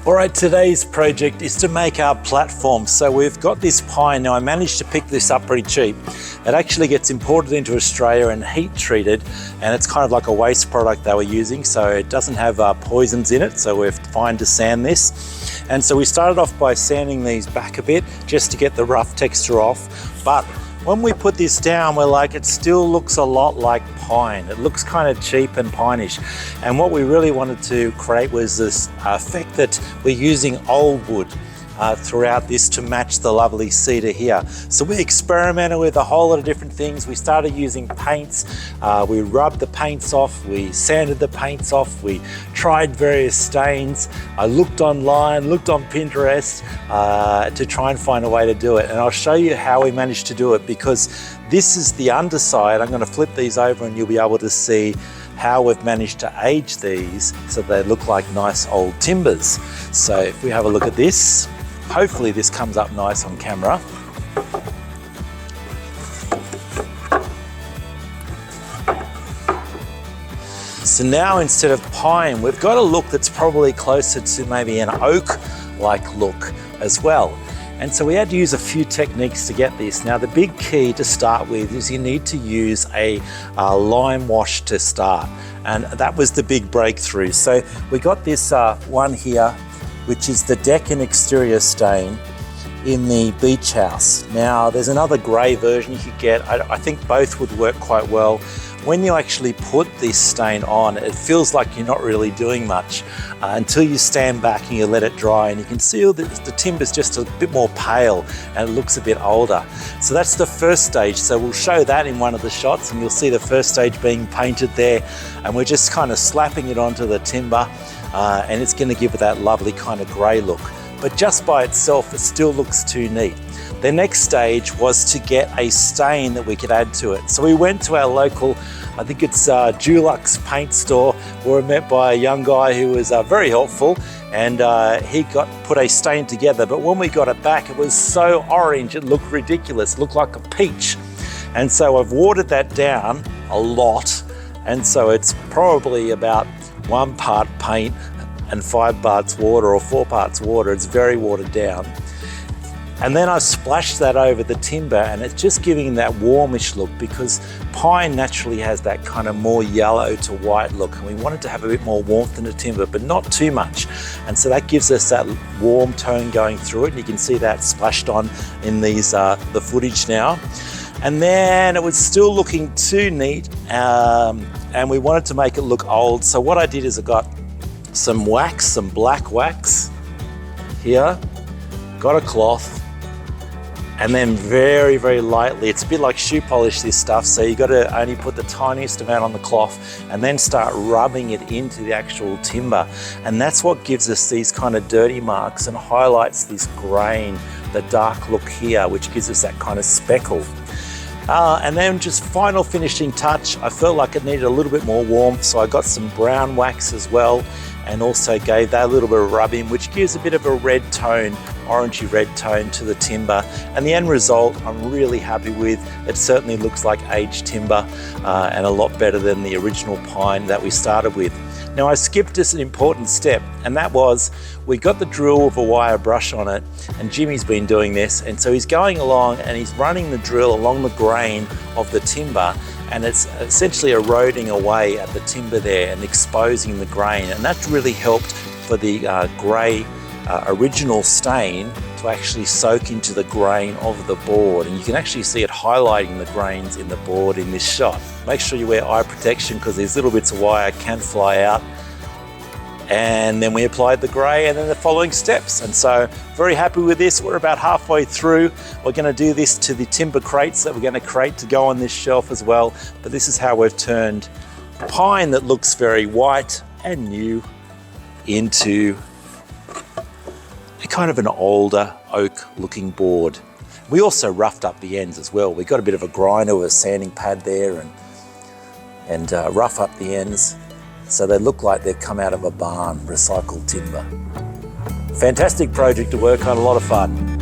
All right, today's project is to make our platform. So we've got this pine. Now I managed to pick this up pretty cheap. It actually gets imported into Australia and heat treated, and it's kind of like a waste product they were using. So it doesn't have poisons in it. So we're fine to sand this. And so we started off by sanding these back a bit just to get the rough texture off. But when we put this down, we're like, it still looks a lot like pine. It looks kind of cheap and pineish. And what we really wanted to create was this effect that we're using old wood throughout this to match the lovely cedar here. So we experimented with a whole lot of different things. We started using paints. We rubbed the paints off. We sanded the paints off. We tried various stains. I looked online, looked on Pinterest to try and find a way to do it. And I'll show you how we managed to do it, because this is the underside. I'm going to flip these over and you'll be able to see how we've managed to age these so they look like nice old timbers. So if we have a look at this, hopefully this comes up nice on camera. So now instead of pine, we've got a look that's probably closer to maybe an oak-like look as well. And so we had to use a few techniques to get this. Now the big key to start with is you need to use a lime wash to start. And that was the big breakthrough. So we got this one here, which is the deck and exterior stain in the beach house. Now there's another grey version you could get. I think both would work quite well. When you actually put this stain on, it feels like you're not really doing much until you stand back and you let it dry, and you can see that the timber's just a bit more pale and it looks a bit older. So that's the first stage. So we'll show that in one of the shots, and you'll see the first stage being painted there, and we're just kind of slapping it onto the timber, and it's going to give it that lovely kind of grey look. But just by itself, it still looks too neat. The next stage was to get a stain that we could add to it. So we went to our local, I think it's Dulux paint store. We were met by a young guy who was very helpful, and he put a stain together. But when we got it back, it was so orange, it looked ridiculous, it looked like a peach. And so I've watered that down a lot. And so it's probably about 1 part paint and 5 parts water, or 4 parts water. It's very watered down. And then I splashed that over the timber, and it's just giving that warmish look, because pine naturally has that kind of more yellow to white look, and we wanted to have a bit more warmth in the timber, but not too much. And so that gives us that warm tone going through it, and you can see that splashed on in these the footage now. And then it was still looking too neat, and we wanted to make it look old. So what I did is I got some wax, some black wax here, got a cloth, and then very, very lightly, it's a bit like shoe polish, this stuff, so you got to only put the tiniest amount on the cloth and then start rubbing it into the actual timber. And that's what gives us these kind of dirty marks and highlights this grain, the dark look here, which gives us that kind of speckle. And then just final finishing touch, I felt like it needed a little bit more warmth, so I got some brown wax as well, and also gave that a little bit of rubbing, which gives a bit of a red tone, orangey red tone to the timber. And the end result I'm really happy with. It certainly looks like aged timber, and a lot better than the original pine that we started with. Now I skipped just an important step, and that was we got the drill with a wire brush on it, and Jimmy's been doing this, and so he's going along and he's running the drill along the grain of the timber, and it's essentially eroding away at the timber there and exposing the grain, and that's really helped for the grey original stain to actually soak into the grain of the board, and you can actually see it highlighting the grains in the board in this shot. Make sure you wear eye protection, because these little bits of wire can fly out. And then we applied the grey, and then the following steps. And so very happy with this. We're about halfway through. We're going to do this to the timber crates that we're going to create to go on this shelf as well. But this is how we've turned pine that looks very white and new into a kind of an older oak looking board. We also roughed up the ends as well. We got a bit of a grinder with a sanding pad there, and rough up the ends, so they look like they've come out of a barn, recycled timber. Fantastic project to work on, a lot of fun.